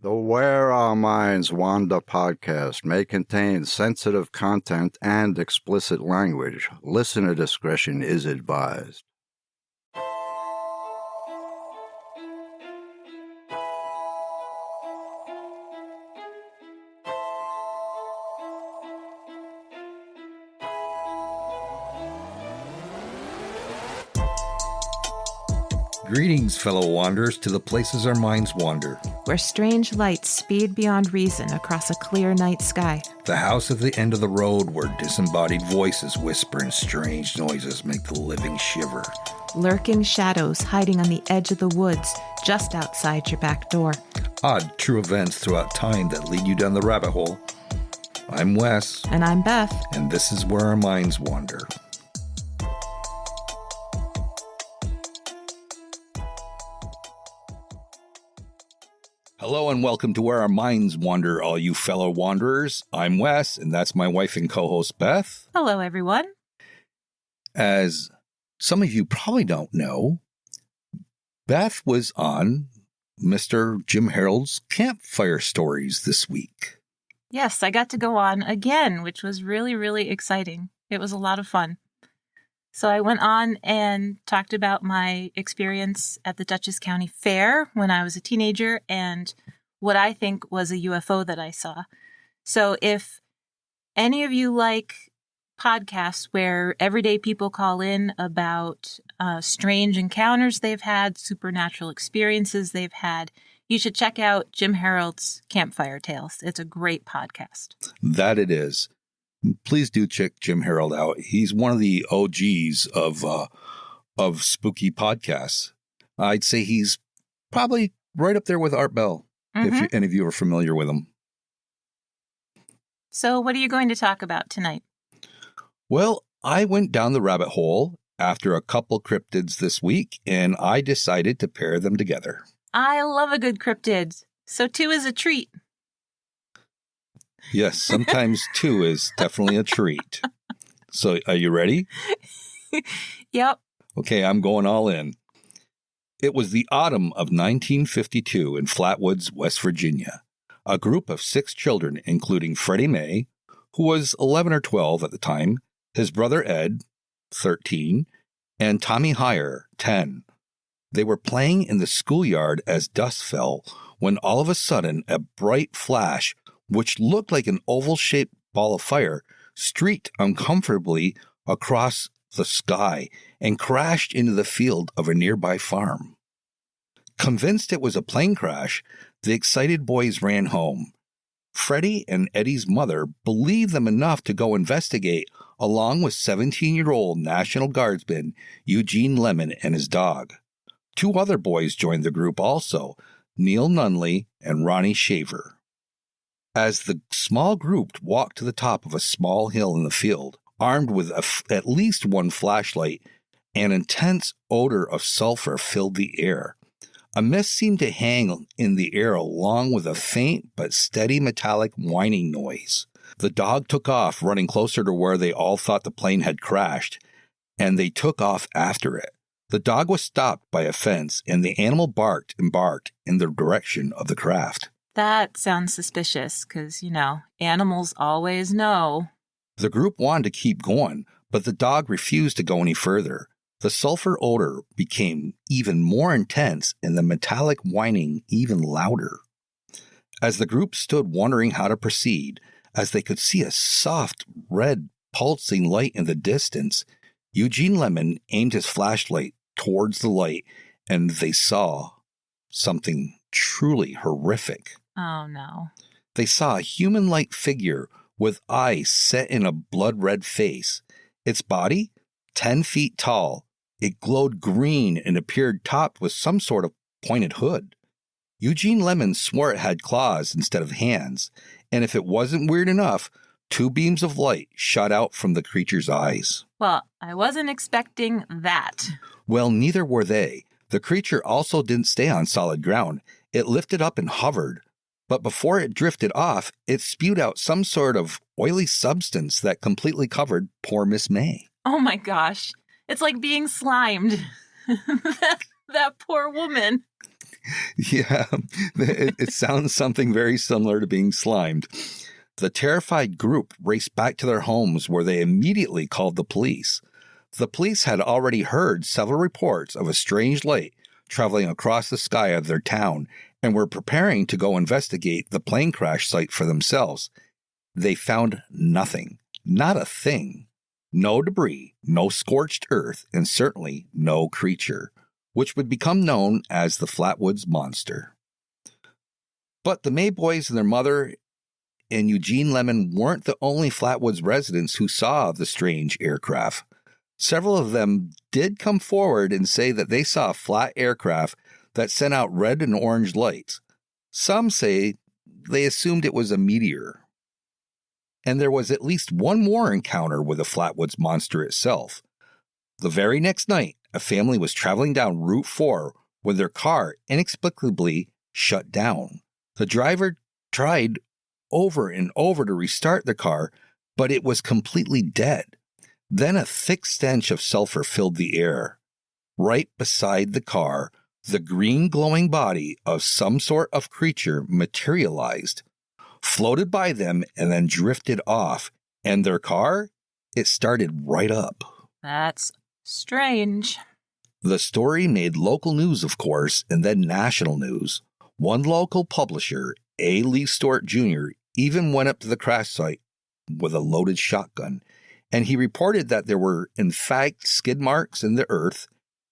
The Where Our Minds Wander podcast may contain sensitive content and explicit language. Listener discretion is advised. Greetings, fellow wanderers, to the places our minds wander. Where strange lights speed beyond reason across a clear night sky. The house at the end of the road where disembodied voices whisper and strange noises make the living shiver. Lurking shadows hiding on the edge of the woods just outside your back door. Odd, true events throughout time that lead you down the rabbit hole. I'm Wes. And I'm Beth. And this is Where Our Minds Wander. Hello and welcome to Where Our Minds Wander, all you fellow wanderers. I'm Wes, and that's my wife and co-host, Beth. Hello, everyone. As some of you probably don't know, Beth was on Mr. Jim Harold's Campfire Stories this week. Yes, I got to go on again, which was really, really exciting. It was a lot of fun. So I went on and talked about my experience at the Dutchess County Fair when I was a teenager and what I think was a UFO that I saw. So if any of you like podcasts where everyday people call in about strange encounters they've had, supernatural experiences they've had, you should check out Jim Harold's Campfire Tales. It's a great podcast. That it is. Please do check Jim Harold out. He's one of the OGs of spooky podcasts. I'd say he's probably right up there with Art Bell, if any of you are familiar with him. So what are you going to talk about tonight? Well, I went down the rabbit hole after a couple cryptids this week, and I decided to pair them together. I love a good cryptid, so two is a treat. Yes, sometimes two is definitely a treat. So, are you ready? Yep. Okay, I'm going all in. It was the autumn of 1952 in Flatwoods, West Virginia. A group of 6 children, including Freddie May, who was 11 or 12 at the time, his brother Ed, 13, and Tommy Heyer, 10. They were playing in the schoolyard as dusk fell when all of a sudden a bright flash, which looked like an oval-shaped ball of fire, streaked uncomfortably across the sky and crashed into the field of a nearby farm. Convinced it was a plane crash, the excited boys ran home. Freddie and Eddie's mother believed them enough to go investigate, along with 17-year-old National Guardsman Eugene Lemon and his dog. 2 other boys joined the group also, Neil Nunley and Ronnie Shaver. As the small group walked to the top of a small hill in the field, armed with at least one flashlight, an intense odor of sulfur filled the air. A mist seemed to hang in the air along with a faint but steady metallic whining noise. The dog took off, running closer to where they all thought the plane had crashed, and they took off after it. The dog was stopped by a fence, and the animal barked and barked in the direction of the craft. That sounds suspicious because, animals always know. The group wanted to keep going, but the dog refused to go any further. The sulfur odor became even more intense and the metallic whining even louder. As the group stood wondering how to proceed, as they could see a soft, red, pulsing light in the distance, Eugene Lemon aimed his flashlight towards the light, and they saw something truly horrific. Oh, no. They saw a human-like figure with eyes set in a blood-red face. Its body, 10 feet tall, it glowed green and appeared topped with some sort of pointed hood. Eugene Lemon swore it had claws instead of hands, and if it wasn't weird enough, 2 beams of light shot out from the creature's eyes. Well, I wasn't expecting that. Well, neither were they. The creature also didn't stay on solid ground. It lifted up and hovered. But before it drifted off, it spewed out some sort of oily substance that completely covered poor Miss May. Oh my gosh. It's like being slimed. that poor woman. Yeah, it sounds something very similar to being slimed. The terrified group raced back to their homes where they immediately called the police. The police had already heard several reports of a strange light traveling across the sky of their town and were preparing to go investigate the plane crash site for themselves. They found nothing, not a thing. No debris, no scorched earth, and certainly no creature, which would become known as the Flatwoods Monster. But the May boys and their mother and Eugene Lemon weren't the only Flatwoods residents who saw the strange aircraft. Several of them did come forward and say that they saw a flat aircraft that sent out red and orange lights. Some say they assumed it was a meteor. And there was at least one more encounter with the Flatwoods Monster itself. The very next night, a family was traveling down Route 4 when their car inexplicably shut down. The driver tried over and over to restart the car, but it was completely dead. Then a thick stench of sulfur filled the air. Right beside the car, the green glowing body of some sort of creature materialized, floated by them, and then drifted off. And their car, it started right up. That's strange. The story made local news, of course, and then national news. One local publisher, A. Lee Stewart Jr., even went up to the crash site with a loaded shotgun, and he reported that there were, in fact, skid marks in the earth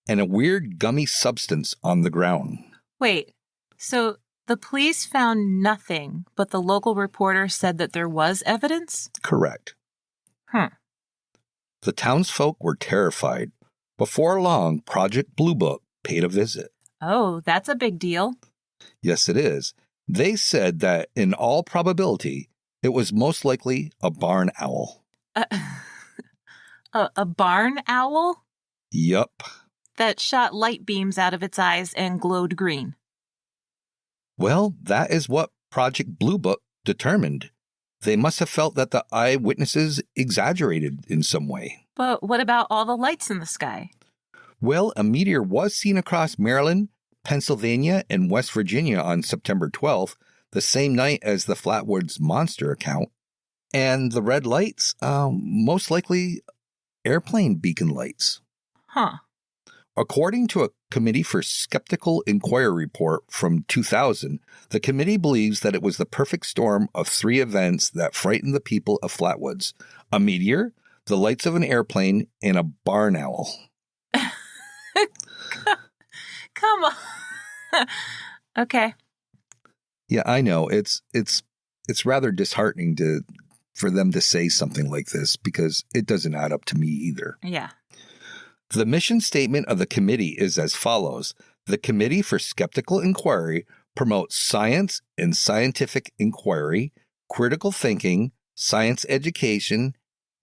and a weird gummy substance on the ground. Wait, so the police found nothing, but the local reporter said that there was evidence? Correct. The townsfolk were terrified. Before long, Project Blue Book paid a visit. Oh, that's a big deal. Yes, it is. They said that, in all probability, it was most likely a barn owl. A barn owl? Yup. That shot light beams out of its eyes and glowed green. Well, that is what Project Blue Book determined. They must have felt that the eyewitnesses exaggerated in some way. But what about all the lights in the sky? Well, a meteor was seen across Maryland, Pennsylvania, and West Virginia on September 12th, the same night as the Flatwoods Monster account. And the red lights, most likely airplane beacon lights. Huh. According to a Committee for Skeptical Inquiry report from 2000, the committee believes that it was the perfect storm of three events that frightened the people of Flatwoods: a meteor, the lights of an airplane, and a barn owl. Come on. Okay. Yeah, I know. It's rather disheartening for them to say something like this because it doesn't add up to me either. Yeah. The mission statement of the committee is as follows. The Committee for Skeptical Inquiry promotes science and scientific inquiry, critical thinking, science education,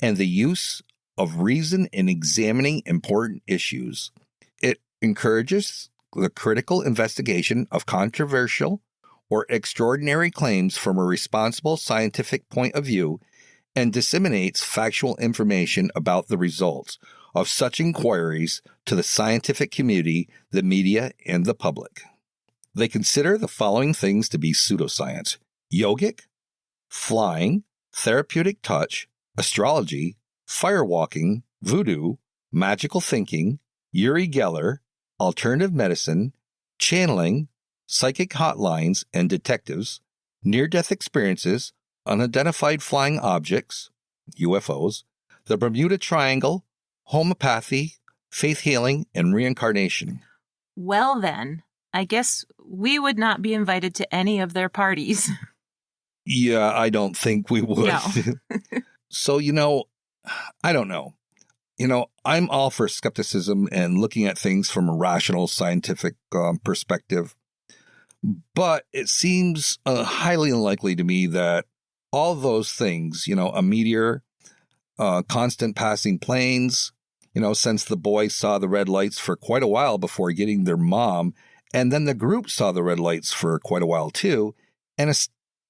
and the use of reason in examining important issues. It encourages the critical investigation of controversial or extraordinary claims from a responsible scientific point of view and disseminates factual information about the results of such inquiries to the scientific community, the media, and the public. They consider the following things to be pseudoscience: yogic, flying, therapeutic touch, astrology, firewalking, voodoo, magical thinking, Uri Geller, alternative medicine, channeling, psychic hotlines and detectives, near-death experiences, unidentified flying objects, UFOs, the Bermuda Triangle, homeopathy, faith healing, and reincarnation. Well then, I guess we would not be invited to any of their parties. Yeah, I don't think we would. No. So, I don't know. I'm all for skepticism and looking at things from a rational, scientific perspective. But it seems highly unlikely to me that all those things, a meteor, constant passing planes, since the boys saw the red lights for quite a while before getting their mom, and then the group saw the red lights for quite a while too, and a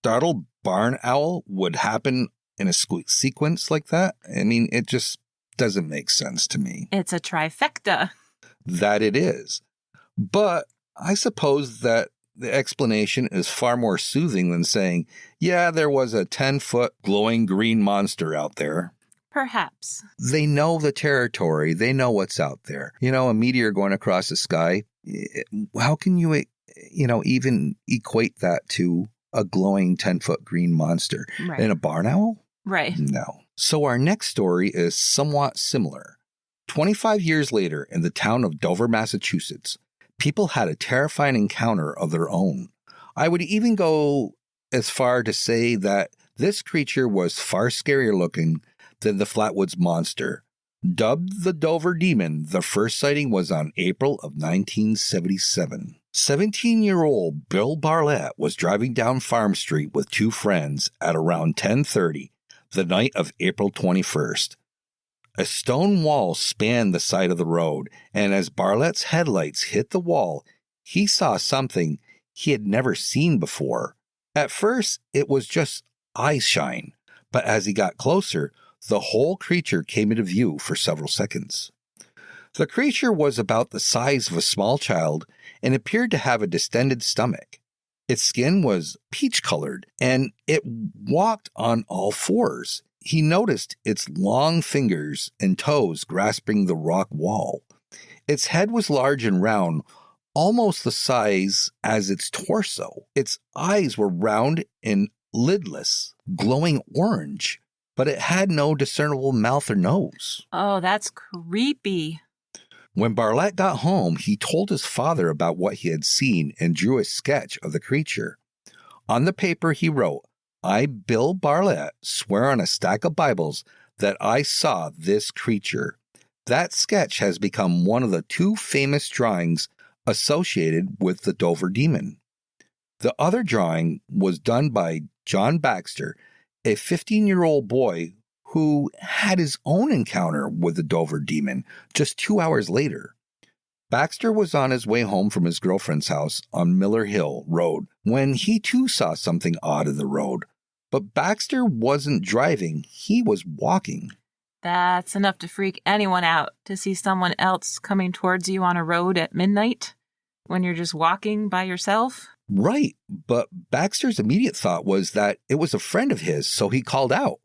startled barn owl would happen in a sequence like that. I mean, it just doesn't make sense to me. It's a trifecta. That it is. But I suppose that the explanation is far more soothing than saying, yeah, there was a 10-foot glowing green monster out there. Perhaps. They know the territory. They know what's out there. A meteor going across the sky. How can you, even equate that to a glowing 10-foot green monster? Right. And a barn owl? Right. No. So our next story is somewhat similar. 25 years later, in the town of Dover, Massachusetts, people had a terrifying encounter of their own. I would even go as far to say that this creature was far scarier looking than the Flatwoods Monster. Dubbed the Dover Demon, the first sighting was on April of 1977. 17-year-old Bill Barlett was driving down Farm Street with two friends at around 10:30, the night of April 21st. A stone wall spanned the side of the road, and as Barlett's headlights hit the wall, he saw something he had never seen before. At first, it was just eye shine, but as he got closer, the whole creature came into view for several seconds. The creature was about the size of a small child and appeared to have a distended stomach. Its skin was peach-colored, and it walked on all fours. He noticed its long fingers and toes grasping the rock wall. Its head was large and round, almost the size as its torso. Its eyes were round and lidless, glowing orange, but it had no discernible mouth or nose. Oh, that's creepy. When Barlett got home, he told his father about what he had seen and drew a sketch of the creature. On the paper, he wrote, I, Bill Barlett, swear on a stack of Bibles that I saw this creature. That sketch has become one of the two famous drawings associated with the Dover Demon. The other drawing was done by John Baxter, a 15-year-old boy who had his own encounter with the Dover Demon just 2 hours later. Baxter was on his way home from his girlfriend's house on Miller Hill Road when he too saw something odd in the road. But Baxter wasn't driving, he was walking. That's enough to freak anyone out, to see someone else coming towards you on a road at midnight when you're just walking by yourself. Right, but Baxter's immediate thought was that it was a friend of his, so he called out.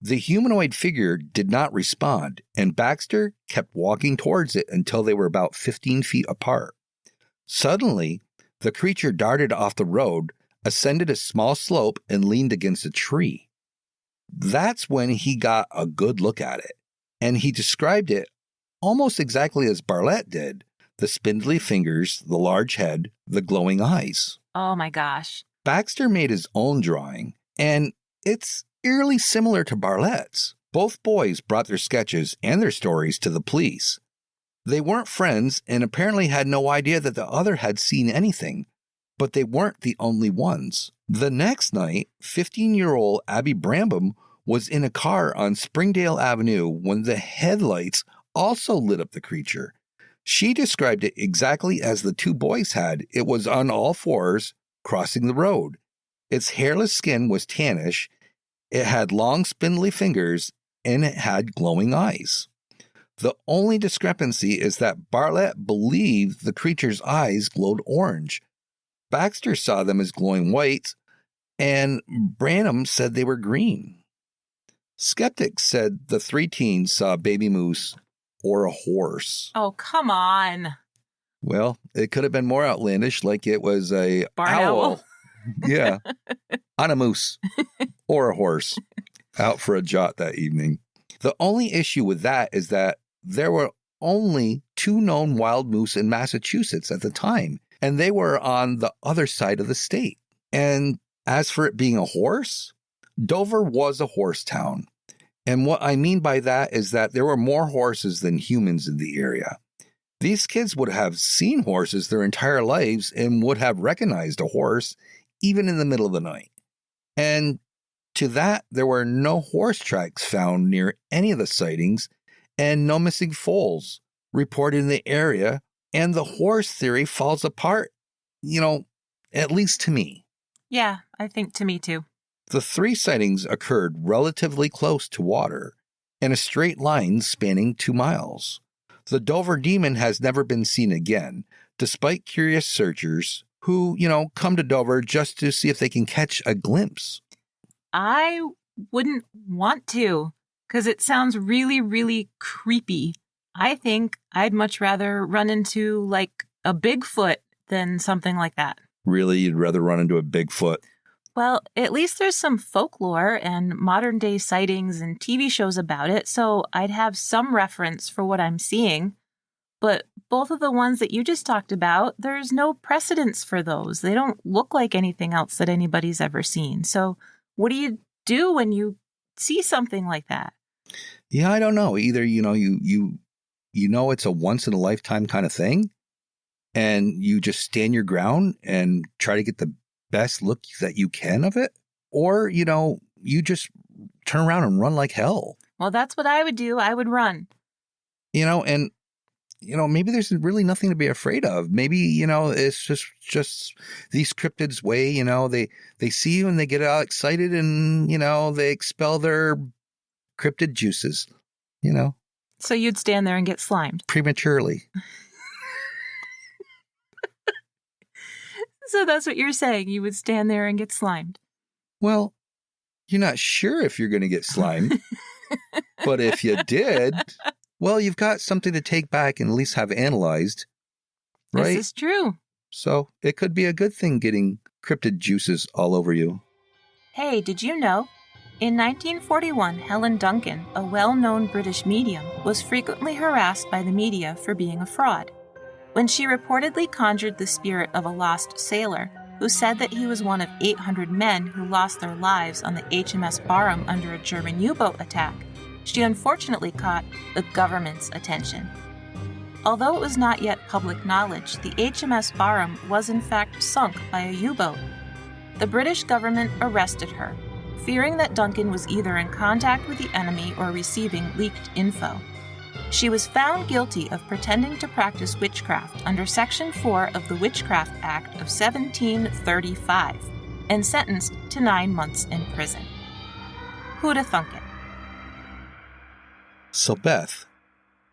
The humanoid figure did not respond, and Baxter kept walking towards it until they were about 15 feet apart. Suddenly, the creature darted off the road, ascended a small slope, and leaned against a tree. That's when he got a good look at it, and he described it almost exactly as Barlett did: the spindly fingers, the large head, the glowing eyes. Oh my gosh. Baxter made his own drawing, and it's eerily similar to Barlett's. Both boys brought their sketches and their stories to the police. They weren't friends and apparently had no idea that the other had seen anything, but they weren't the only ones. The next night, 15-year-old Abby Brambham was in a car on Springdale Avenue when the headlights also lit up the creature. She described it exactly as the two boys had. It was on all fours, crossing the road. Its hairless skin was tannish. It had long, spindly fingers, and it had glowing eyes. The only discrepancy is that Barlett believed the creature's eyes glowed orange. Baxter saw them as glowing white, and Branham said they were green. Skeptics said the three teens saw a baby moose or a horse. Oh, come on. Well, it could have been more outlandish, like it was a Barn owl. Yeah, on a moose or a horse out for a jaunt that evening. The only issue with that is that there were only two known wild moose in Massachusetts at the time, and they were on the other side of the state. And as for it being a horse, Dover was a horse town. And what I mean by that is that there were more horses than humans in the area. These kids would have seen horses their entire lives and would have recognized a horse even in the middle of the night. And to that, there were no horse tracks found near any of the sightings and no missing foals reported in the area. And the horse theory falls apart, at least to me. Yeah, I think to me too. The three sightings occurred relatively close to water in a straight line spanning 2 miles. The Dover Demon has never been seen again. despite curious searchers who, come to Dover just to see if they can catch a glimpse. I wouldn't want to, because it sounds really, really creepy. I think I'd much rather run into like a Bigfoot than something like that. Really? You'd rather run into a Bigfoot? Well, at least there's some folklore and modern day sightings and TV shows about it, so I'd have some reference for what I'm seeing. But both of the ones that you just talked about, there's no precedence for those. They don't look like anything else that anybody's ever seen. So what do you do when you see something like that? Yeah, I don't know. Either, you it's a once in a lifetime kind of thing, and you just stand your ground and try to get the best look that you can of it, or, you just turn around and run like hell. Well, that's what I would do. I would run. And maybe there's really nothing to be afraid of. Maybe, it's just these cryptids way, they see you and they get all excited and, they expel their cryptid juices, So you'd stand there and get slimed. Prematurely. So that's what you're saying. You would stand there and get slimed. Well, you're not sure if you're going to get slimed. But if you did, well, you've got something to take back and at least have analyzed, right? This is true. So it could be a good thing getting cryptid juices all over you. Hey, did you know? In 1941, Helen Duncan, a well-known British medium, was frequently harassed by the media for being a fraud. When she reportedly conjured the spirit of a lost sailor, who said that he was one of 800 men who lost their lives on the HMS Barham under a German U-boat attack, she unfortunately caught the government's attention. Although it was not yet public knowledge, the HMS Barham was in fact sunk by a U-boat. The British government arrested her, fearing that Duncan was either in contact with the enemy or receiving leaked info. She was found guilty of pretending to practice witchcraft under Section 4 of the Witchcraft Act of 1735 and sentenced to 9 months in prison. Who'da thunk it? So, Beth,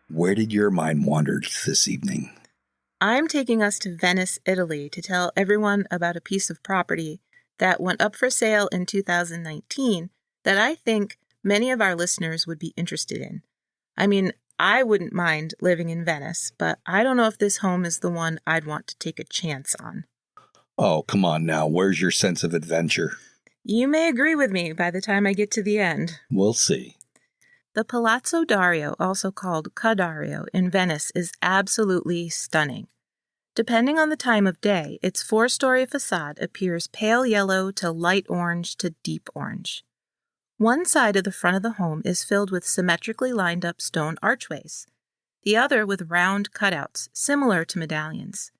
where did your mind wander this evening? I'm taking us to Venice, Italy, to tell everyone about a piece of property that went up for sale in 2019 that I think many of our listeners would be interested in. I mean, I wouldn't mind living in Venice, but I don't know if this home is the one I'd want to take a chance on. Oh, come on now. Where's your sense of adventure? You may agree with me by the time I get to the end. We'll see. The Palazzo Dario, also called Ca Dario, in Venice is absolutely stunning. Depending on the time of day, its 4-story facade appears pale yellow to light orange to deep orange. One side of the front of the home is filled with symmetrically lined up stone archways, the other with round cutouts, similar to medallions.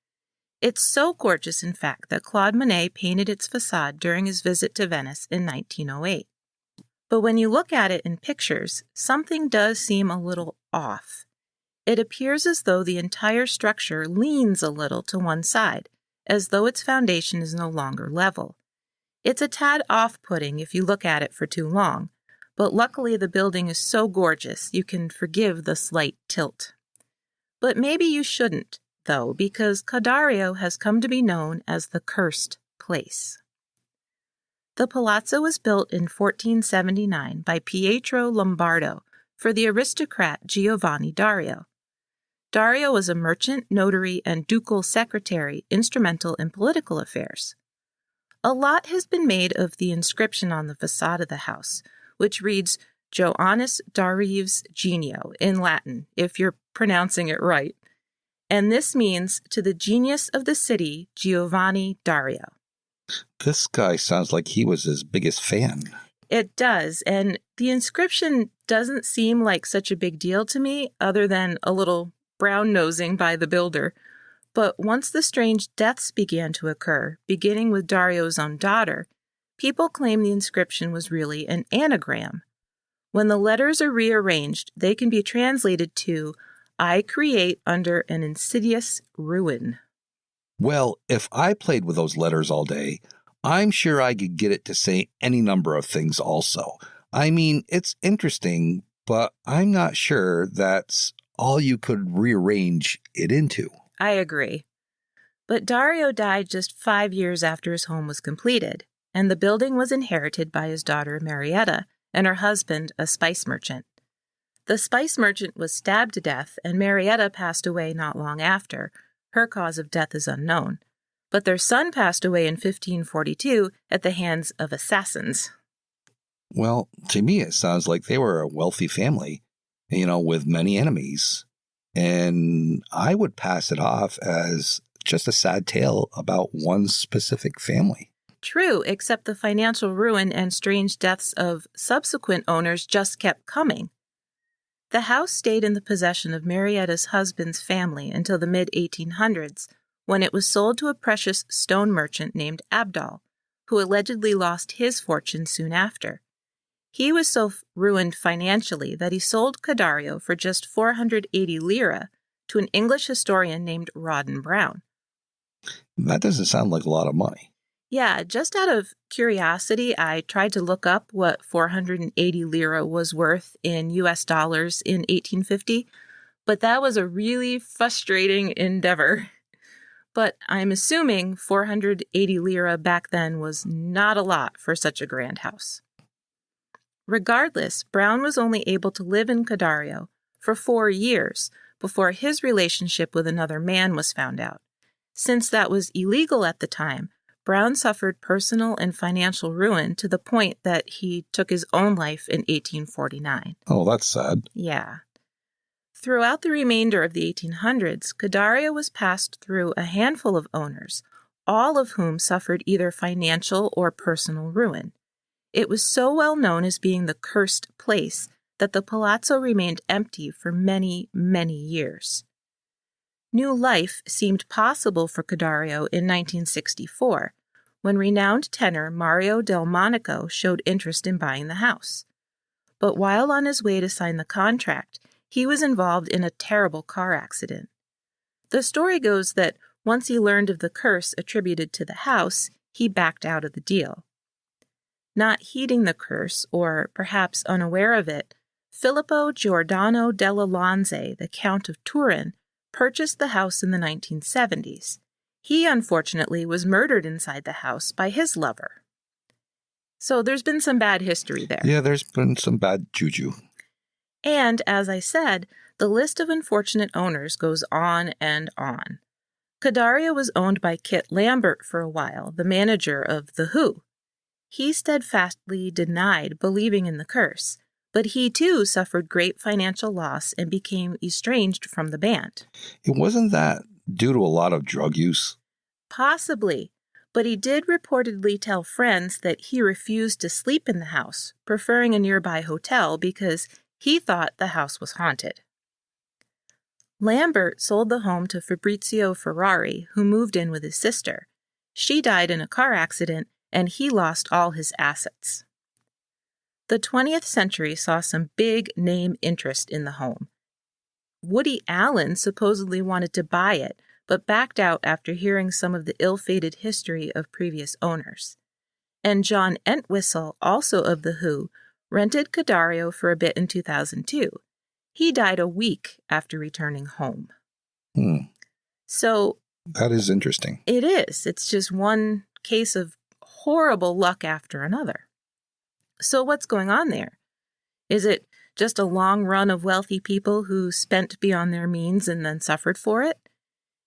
It's so gorgeous, in fact, that Claude Monet painted its facade during his visit to Venice in 1908. But when you look at it in pictures, something does seem a little off. It appears as though the entire structure leans a little to one side, as though its foundation is no longer level. It's a tad off-putting if you look at it for too long, but luckily the building is so gorgeous you can forgive the slight tilt. But maybe you shouldn't, though, because Ca Dario has come to be known as the cursed place. The palazzo was built in 1479 by Pietro Lombardo for the aristocrat Giovanni Dario. Dario was a merchant, notary, and ducal secretary instrumental in political affairs. A lot has been made of the inscription on the facade of the house, which reads Joannis Darius Genio in Latin, if you're pronouncing it right. And this means to the genius of the city, Giovanni Dario. This guy sounds like he was his biggest fan. It does, and the inscription doesn't seem like such a big deal to me, other than a little brown-nosing by the builder. But once the strange deaths began to occur, beginning with Dario's own daughter, people claim the inscription was really an anagram. When the letters are rearranged, they can be translated to, I create under an insidious ruin. Well, if I played with those letters all day, I'm sure I could get it to say any number of things also. I mean, it's interesting, but I'm not sure that's all you could rearrange it into. I agree. But Dario died just 5 years after his home was completed, and the building was inherited by his daughter Marietta and her husband, a spice merchant. The spice merchant was stabbed to death, and Marietta passed away not long after. Her cause of death is unknown. But their son passed away in 1542 at the hands of assassins. Well, to me, it sounds like they were a wealthy family, with many enemies. And I would pass it off as just a sad tale about one specific family. True, except the financial ruin and strange deaths of subsequent owners just kept coming. The house stayed in the possession of Marietta's husband's family until the mid-1800s, when it was sold to a precious stone merchant named Abdal, who allegedly lost his fortune soon after. He was so ruined financially that he sold Dario for just 480 lira to an English historian named Rawdon Brown. That doesn't sound like a lot of money. Yeah, just out of curiosity, I tried to look up what 480 lira was worth in US dollars in 1850, but that was a really frustrating endeavor. But I'm assuming 480 lira back then was not a lot for such a grand house. Regardless, Brown was only able to live in Dario for 4 years before his relationship with another man was found out. Since that was illegal at the time, Brown suffered personal and financial ruin to the point that he took his own life in 1849. Oh, that's sad. Yeah. Throughout the remainder of the 1800s, Dario was passed through a handful of owners, all of whom suffered either financial or personal ruin. It was so well known as being the cursed place that the palazzo remained empty for many, many years. New life seemed possible for Dario in 1964, when renowned tenor Mario Del Monaco showed interest in buying the house. But while on his way to sign the contract, he was involved in a terrible car accident. The story goes that once he learned of the curse attributed to the house, he backed out of the deal. Not heeding the curse, or perhaps unaware of it, Filippo Giordano della Lanze, the Count of Turin, purchased the house in the 1970s. He, unfortunately, was murdered inside the house by his lover. So there's been some bad history there. Yeah, there's been some bad juju. And, as I said, the list of unfortunate owners goes on and on. Dario was owned by Kit Lambert for a while, the manager of The Who. He steadfastly denied believing in the curse, but he too suffered great financial loss and became estranged from the band. It wasn't that due to a lot of drug use? Possibly, but he did reportedly tell friends that he refused to sleep in the house, preferring a nearby hotel because he thought the house was haunted. Lambert sold the home to Fabrizio Ferrari, who moved in with his sister. She died in a car accident, and he lost all his assets. The 20th century saw some big name interest in the home. Woody Allen supposedly wanted to buy it, but backed out after hearing some of the ill-fated history of previous owners. And John Entwistle, also of The Who, rented Dario for a bit in 2002. He died a week after returning home. So that is interesting. It is. It's just one case of horrible luck after another. So what's going on there? Is it just a long run of wealthy people who spent beyond their means and then suffered for it?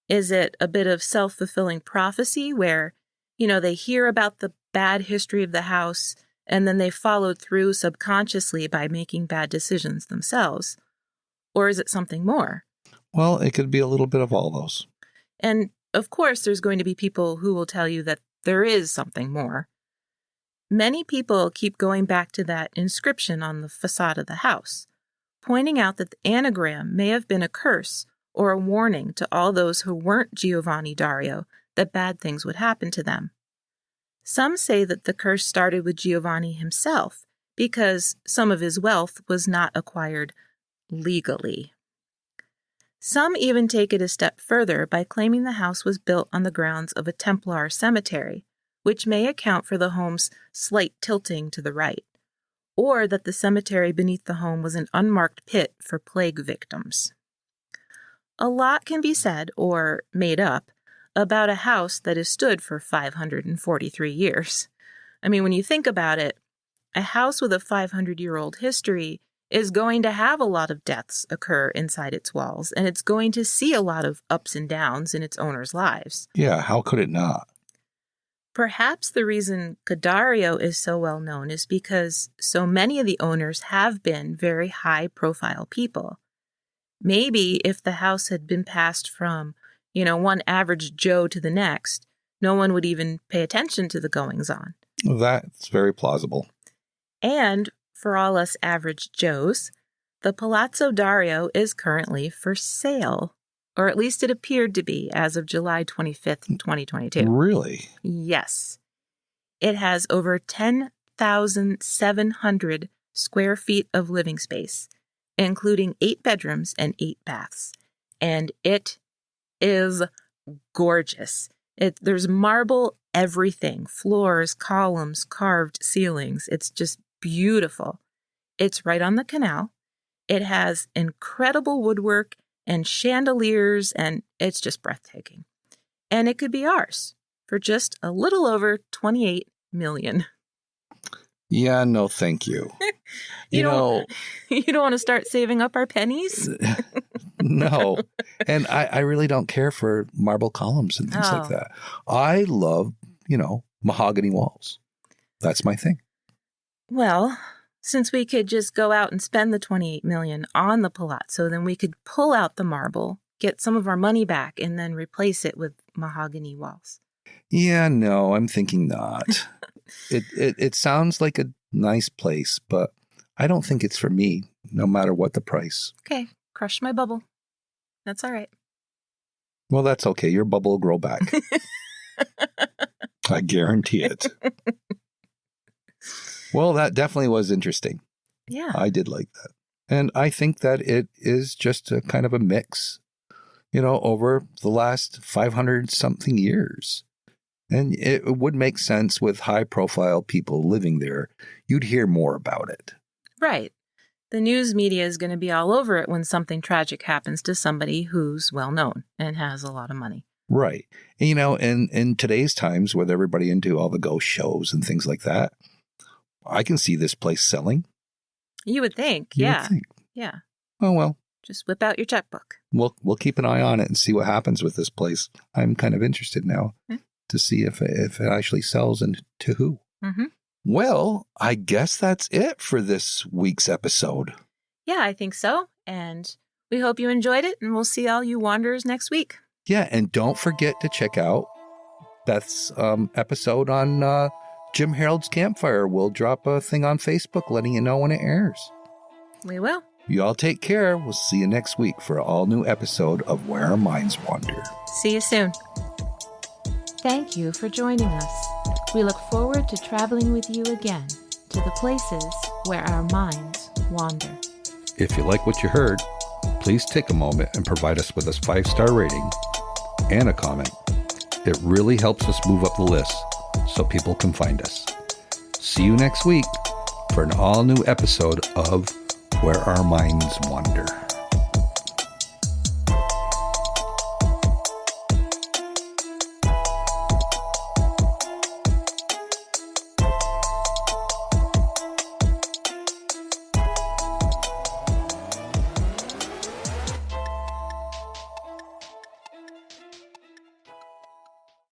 Is it a bit of self-fulfilling prophecy where, they hear about the bad history of the house and then they followed through subconsciously by making bad decisions themselves? Or is it something more? Well, it could be a little bit of all those. And of course, there's going to be people who will tell you that there is something more. Many people keep going back to that inscription on the facade of the house, pointing out that the anagram may have been a curse or a warning to all those who weren't Giovanni Dario that bad things would happen to them. Some say that the curse started with Giovanni himself because some of his wealth was not acquired legally. Some even take it a step further by claiming the house was built on the grounds of a Templar cemetery, which may account for the home's slight tilting to the right, or that the cemetery beneath the home was an unmarked pit for plague victims. A lot can be said, or made up, about a house that has stood for 543 years. I mean, when you think about it, a house with a 500-year-old history is going to have a lot of deaths occur inside its walls, and it's going to see a lot of ups and downs in its owners' lives. Yeah, how could it not? Perhaps the reason Dario is so well known is because so many of the owners have been very high-profile people. Maybe if the house had been passed from, one average Joe to the next, no one would even pay attention to the goings-on. That's very plausible. And for all us average Joes, the Palazzo Dario is currently for sale. Or at least it appeared to be as of July 25th, 2022. Really? Yes. It has over 10,700 square feet of living space, including 8 bedrooms and 8 baths. And it is gorgeous. There's marble everything, floors, columns, carved ceilings. It's just beautiful. It's right on the canal. It has incredible woodwork and chandeliers, and it's just breathtaking. And it could be ours for just a little over $28 million. Yeah, no, thank you. You don't want to start saving up our pennies? No. And I really don't care for marble columns and things like that. I love, mahogany walls. That's my thing. Well, since we could just go out and spend the $28 million on the palazzo, then we could pull out the marble, get some of our money back, and then replace it with mahogany walls. Yeah, no, I'm thinking not. It sounds like a nice place, but I don't think it's for me, no matter what the price. Okay, crush my bubble. That's all right. Well, that's okay. Your bubble will grow back. I guarantee it. Well, that definitely was interesting. Yeah. I did like that. And I think that it is just a kind of a mix, over the last 500-something years. And it would make sense with high-profile people living there. You'd hear more about it. Right. The news media is going to be all over it when something tragic happens to somebody who's well-known and has a lot of money. Right. And, in today's times with everybody into all the ghost shows and things like that, I can see this place selling. You would think, You would think. Yeah. Oh, well. Just whip out your checkbook. We'll keep an eye on it and see what happens with this place. I'm kind of interested now to see if it actually sells and to who. Mm-hmm. Well, I guess that's it for this week's episode. Yeah, I think so. And we hope you enjoyed it, and we'll see all you wanderers next week. Yeah, and don't forget to check out Beth's episode on Jim Harold's Campfire. We'll drop a thing on Facebook letting you know when it airs. We will. You all take care. We'll see you next week for an all-new episode of Where Our Minds Wander. See you soon. Thank you for joining us. We look forward to traveling with you again to the places where our minds wander. If you like what you heard, please take a moment and provide us with a 5-star rating and a comment. It really helps us move up the list so people can find us. See you next week for an all-new episode of Where Our Minds Wander.